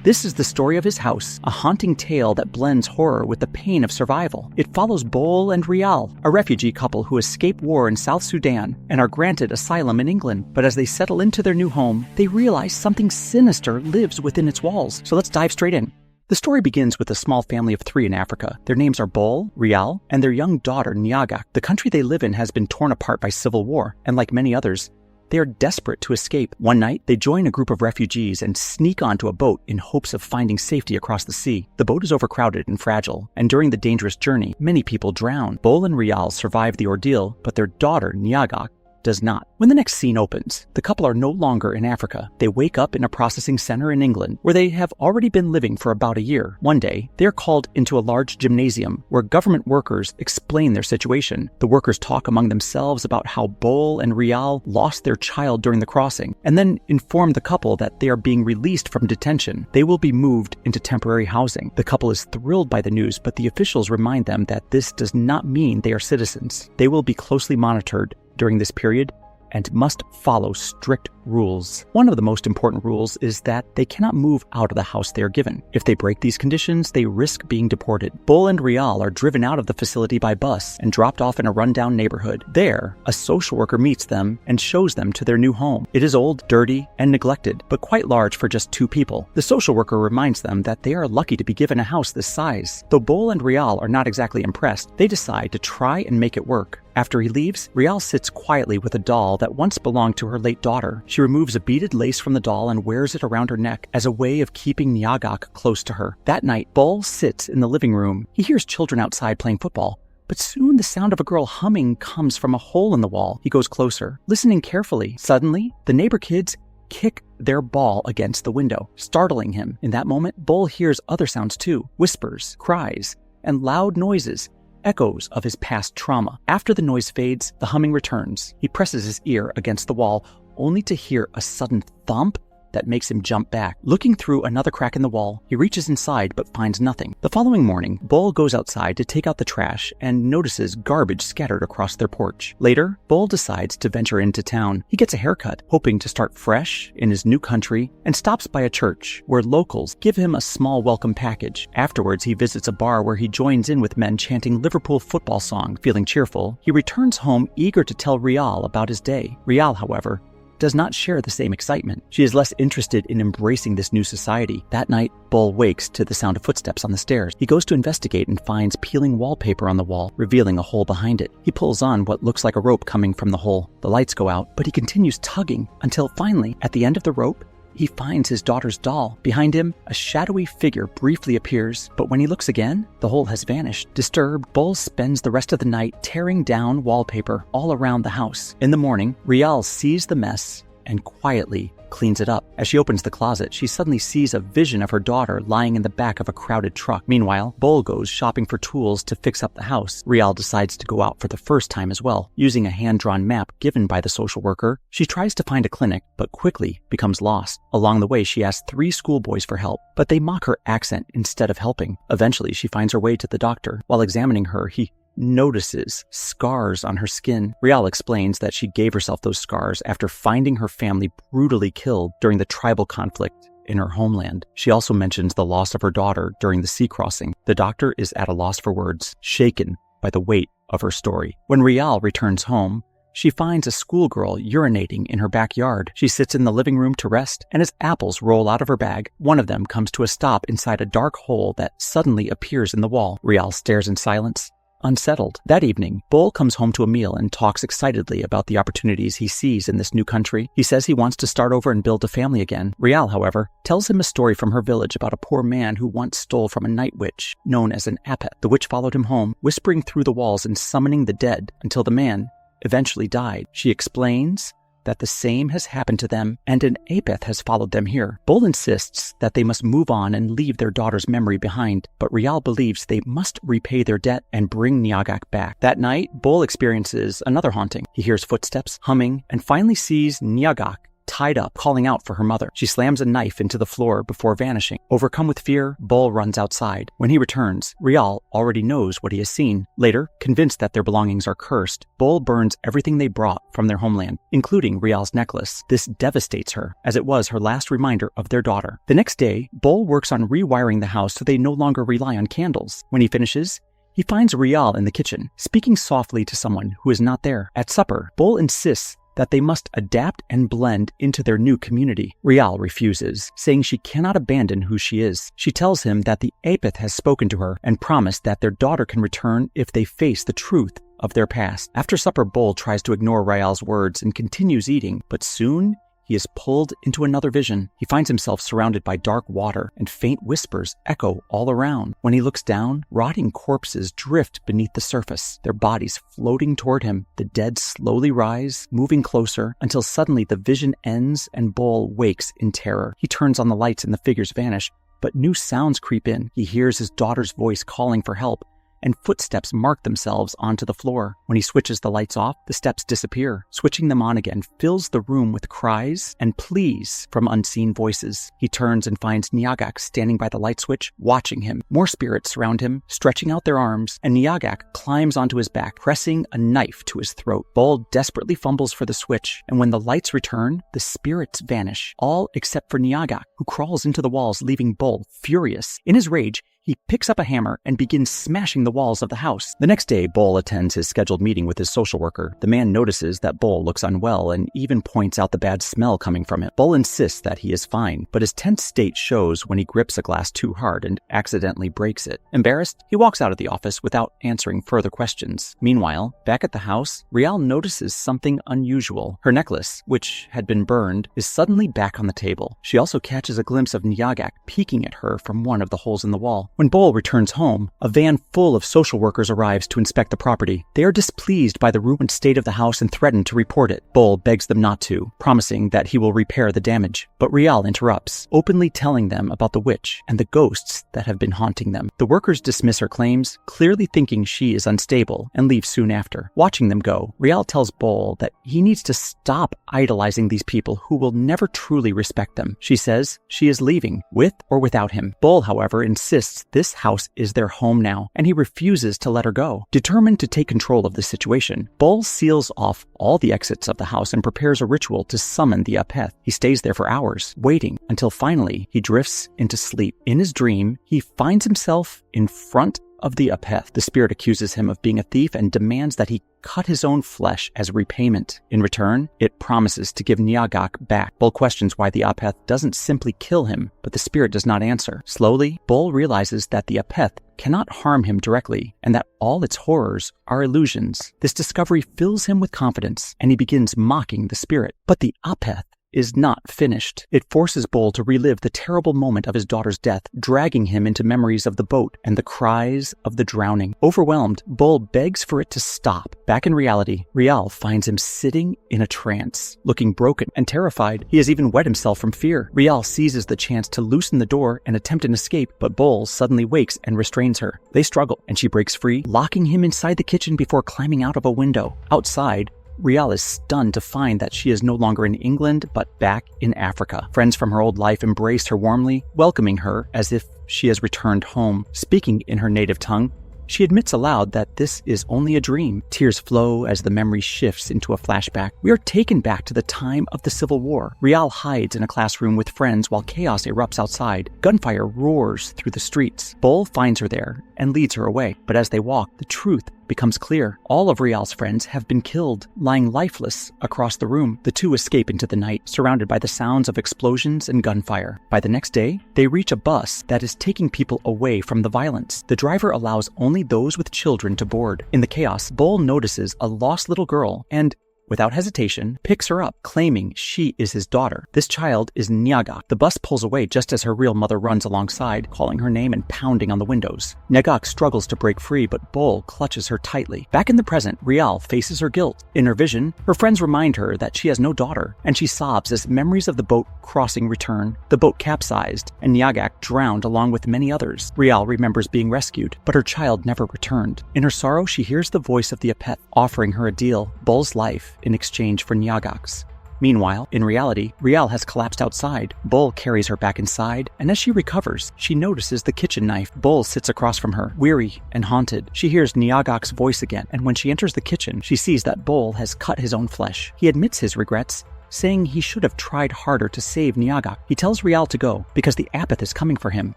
This is the story of his house, a haunting tale that blends horror with the pain of survival. It follows Bol and Rial, a refugee couple who escape war in South Sudan and are granted asylum in England. But as they settle into their new home, they realize something sinister lives within its walls. So let's dive straight in. The story begins with a small family of 3 in Africa. Their names are Bol, Rial, and their young daughter, Nyagak. The country they live in has been torn apart by civil war, and like many others, they are desperate to escape. One night, they join a group of refugees and sneak onto a boat in hopes of finding safety across the sea. The boat is overcrowded and fragile, and during the dangerous journey, many people drown. Bol and Rial survive the ordeal, but their daughter, Nyagak, does not. When the next scene opens, the couple are no longer in Africa. They wake up in a processing center in England, where they have already been living for about a year. One day, they are called into a large gymnasium where government workers explain their situation. The workers talk among themselves about how Bol and Rial lost their child during the crossing, and then inform the couple that they are being released from detention. They will be moved into temporary housing. The couple is thrilled by the news, but the officials remind them that this does not mean they are citizens. They will be closely monitored during this period and must follow strict rules. One of the most important rules is that they cannot move out of the house they are given. If they break these conditions, they risk being deported. Bol and Rial are driven out of the facility by bus and dropped off in a rundown neighborhood. There, a social worker meets them and shows them to their new home. It is old, dirty, and neglected, but quite large for just 2 people. The social worker reminds them that they are lucky to be given a house this size. Though Bol and Rial are not exactly impressed, they decide to try and make it work. After he leaves, Rial sits quietly with a doll that once belonged to her late daughter. She removes a beaded lace from the doll and wears it around her neck as a way of keeping Nyagak close to her. That night, Bol sits in the living room. He hears children outside playing football, but soon the sound of a girl humming comes from a hole in the wall. He goes closer, listening carefully. Suddenly, the neighbor kids kick their ball against the window, startling him. In that moment, Bol hears other sounds too, whispers, cries, and loud noises, echoes of his past trauma. After the noise fades, the humming returns. He presses his ear against the wall, only to hear a sudden thump that makes him jump back. Looking through another crack in the wall, he reaches inside but finds nothing. The following morning, Bol goes outside to take out the trash and notices garbage scattered across their porch. Later, Bol decides to venture into town. He gets a haircut, hoping to start fresh in his new country, and stops by a church where locals give him a small welcome package. Afterwards, he visits a bar where he joins in with men chanting Liverpool football song. Feeling cheerful, he returns home eager to tell Rial about his day. Rial, however, does not share the same excitement. She is less interested in embracing this new society. That night, Bol wakes to the sound of footsteps on the stairs. He goes to investigate and finds peeling wallpaper on the wall, revealing a hole behind it. He pulls on what looks like a rope coming from the hole. The lights go out, but he continues tugging until finally, at the end of the rope, he finds his daughter's doll. Behind him, a shadowy figure briefly appears, but when he looks again, the hole has vanished. Disturbed, Bol spends the rest of the night tearing down wallpaper all around the house. In the morning, Rial sees the mess and quietly cleans it up. As she opens the closet, she suddenly sees a vision of her daughter lying in the back of a crowded truck. Meanwhile, Bol goes shopping for tools to fix up the house. Rial decides to go out for the first time as well. Using a hand-drawn map given by the social worker, she tries to find a clinic, but quickly becomes lost. Along the way, she asks 3 schoolboys for help, but they mock her accent instead of helping. Eventually, she finds her way to the doctor. While examining her, he notices scars on her skin. Rial explains that she gave herself those scars after finding her family brutally killed during the tribal conflict in her homeland. She also mentions the loss of her daughter during the sea crossing. The doctor is at a loss for words, shaken by the weight of her story. When Rial returns home, she finds a schoolgirl urinating in her backyard. She sits in the living room to rest, and as apples roll out of her bag, one of them comes to a stop inside a dark hole that suddenly appears in the wall. Rial stares in silence, unsettled. That evening, Bol comes home to a meal and talks excitedly about the opportunities he sees in this new country. He says he wants to start over and build a family again. Rial, however, tells him a story from her village about a poor man who once stole from a night witch known as an apet. The witch followed him home, whispering through the walls and summoning the dead until the man eventually died. She explains that the same has happened to them, and an apeth has followed them here. Bol insists that they must move on and leave their daughter's memory behind, but Rial believes they must repay their debt and bring Nyagak back. That night, Bol experiences another haunting. He hears footsteps, humming, and finally sees Nyagak tied up, calling out for her mother. She slams a knife into the floor before vanishing. Overcome with fear, Bol runs outside. When he returns, Rial already knows what he has seen. Later, convinced that their belongings are cursed, Bol burns everything they brought from their homeland, including Rial's necklace. This devastates her, as it was her last reminder of their daughter. The next day, Bol works on rewiring the house so they no longer rely on candles. When he finishes, he finds Rial in the kitchen, speaking softly to someone who is not there. At supper, Bol insists that they must adapt and blend into their new community. Rial refuses, saying she cannot abandon who she is. She tells him that the Apith has spoken to her and promised that their daughter can return if they face the truth of their past. After supper, Bol tries to ignore Rial's words and continues eating, but soon he is pulled into another vision. He finds himself surrounded by dark water, and faint whispers echo all around. When he looks down, rotting corpses drift beneath the surface, their bodies floating toward him. The dead slowly rise, moving closer, until suddenly the vision ends and Bol wakes in terror. He turns on the lights and the figures vanish, but new sounds creep in. He hears his daughter's voice calling for help, and footsteps mark themselves onto the floor. When he switches the lights off, the steps disappear. Switching them on again fills the room with cries and pleas from unseen voices. He turns and finds Nyagak standing by the light switch, watching him. More spirits surround him, stretching out their arms, and Nyagak climbs onto his back, pressing a knife to his throat. Bol desperately fumbles for the switch, and when the lights return, the spirits vanish, all except for Nyagak, who crawls into the walls, leaving Bol furious. In his rage, he picks up a hammer and begins smashing the walls of the house. The next day, Bol attends his scheduled meeting with his social worker. The man notices that Bol looks unwell and even points out the bad smell coming from it. Bol insists that he is fine, but his tense state shows when he grips a glass too hard and accidentally breaks it. Embarrassed, he walks out of the office without answering further questions. Meanwhile, back at the house, Rial notices something unusual. Her necklace, which had been burned, is suddenly back on the table. She also catches a glimpse of Nyagak peeking at her from one of the holes in the wall. When Bol returns home, a van full of social workers arrives to inspect the property. They are displeased by the ruined state of the house and threaten to report it. Bol begs them not to, promising that he will repair the damage. But Rial interrupts, openly telling them about the witch and the ghosts that have been haunting them. The workers dismiss her claims, clearly thinking she is unstable, and leave soon after. Watching them go, Rial tells Bol that he needs to stop idolizing these people who will never truly respect them. She says she is leaving, with or without him. Bol, however, insists this house is their home now, and he refuses to let her go. Determined to take control of the situation, Bol seals off all the exits of the house and prepares a ritual to summon the Apeth. He stays there for hours, waiting until finally he drifts into sleep. In his dream, he finds himself in front of the Apeth. The spirit accuses him of being a thief and demands that he cut his own flesh as repayment. In return, it promises to give Nyagak back. Bol questions why the Apeth doesn't simply kill him, but the spirit does not answer. Slowly, Bol realizes that the Apeth cannot harm him directly, and that all its horrors are illusions. This discovery fills him with confidence, and he begins mocking the spirit. But the Apeth is not finished. It forces Bol to relive the terrible moment of his daughter's death, dragging him into memories of the boat and the cries of the drowning. Overwhelmed, Bol begs for it to stop. Back in reality, Rial finds him sitting in a trance, looking broken and terrified. He has even wet himself from fear. Rial seizes the chance to loosen the door and attempt an escape, but Bol suddenly wakes and restrains her. They struggle, and she breaks free, locking him inside the kitchen before climbing out of a window. Outside, Rial is stunned to find that she is no longer in England, but back in Africa. Friends from her old life embrace her warmly, welcoming her as if she has returned home. Speaking in her native tongue, she admits aloud that this is only a dream. Tears flow as the memory shifts into a flashback. We are taken back to the time of the Civil War. Rial hides in a classroom with friends while chaos erupts outside. Gunfire roars through the streets. Bol finds her there and leads her away. But as they walk, the truth becomes clear. All of Rial's friends have been killed, lying lifeless across the room. The two escape into the night, surrounded by the sounds of explosions and gunfire. By the next day, they reach a bus that is taking people away from the violence. The driver allows only those with children to board. In the chaos, Bol notices a lost little girl and, without hesitation, picks her up, claiming she is his daughter. This child is Nyagak. The bus pulls away just as her real mother runs alongside, calling her name and pounding on the windows. Nyagak struggles to break free, but Bol clutches her tightly. Back in the present, Rial faces her guilt. In her vision, her friends remind her that she has no daughter, and she sobs as memories of the boat crossing return. The boat capsized, and Nyagak drowned along with many others. Rial remembers being rescued, but her child never returned. In her sorrow, she hears the voice of the Apeth offering her a deal, Bol's life in exchange for Nyagak's. Meanwhile, in reality, Rial has collapsed outside. Bol carries her back inside, and as she recovers, she notices the kitchen knife. Bol sits across from her, weary and haunted. She hears Nyagak's voice again, and when she enters the kitchen, she sees that Bol has cut his own flesh. He admits his regrets, saying he should have tried harder to save Nyagak. He tells Rial to go, because the Apeth is coming for him.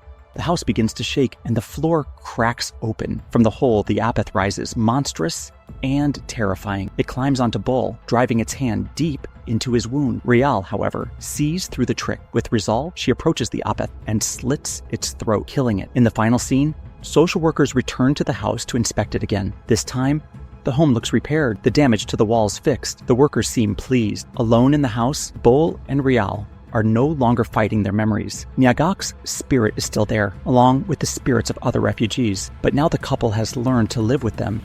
The house begins to shake, and the floor cracks open. From the hole, the Apeth rises, monstrous and terrifying. It climbs onto Bol, driving its hand deep into his wound. Rial, however, sees through the trick. With resolve, she approaches the Apeth and slits its throat, killing it. In the final scene, social workers return to the house to inspect it again. This time, the home looks repaired, the damage to the walls fixed. The workers seem pleased. Alone in the house, Bol and Rial are no longer fighting their memories. Nyagak's spirit is still there, along with the spirits of other refugees, but now the couple has learned to live with them